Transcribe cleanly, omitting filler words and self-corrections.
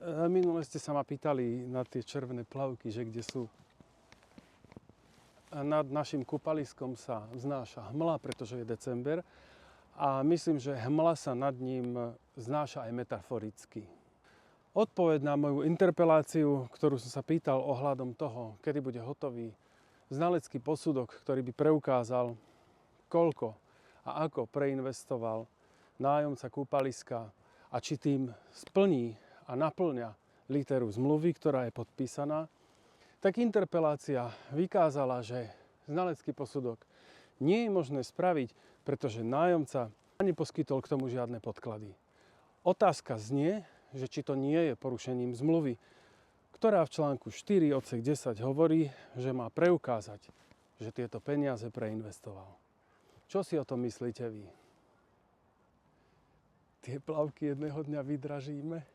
Minule ste sa ma pýtali na tie červené plavky, že kde sú. A nad našim kúpaliskom sa vznáša hmla, pretože je december. A myslím, že hmla sa nad ním znáša aj metaforicky. Odpoveď na moju interpeláciu, ktorú som sa pýtal ohľadom toho, kedy bude hotový znalecký posudok, ktorý by preukázal, koľko a ako preinvestoval nájomca kúpaliska a či tým splní a naplňa literu zmluvy, ktorá je podpísaná, tak interpelácia vykázala, že znalecký posudok nie je možné spraviť, pretože nájomca neposkytol k tomu žiadne podklady. Otázka znie, že či to nie je porušením zmluvy, ktorá v článku 4 odsek 10 hovorí, že má preukázať, že tieto peniaze preinvestoval. Čo si o tom myslíte vy? Tie plavky jedného dňa vydražíme?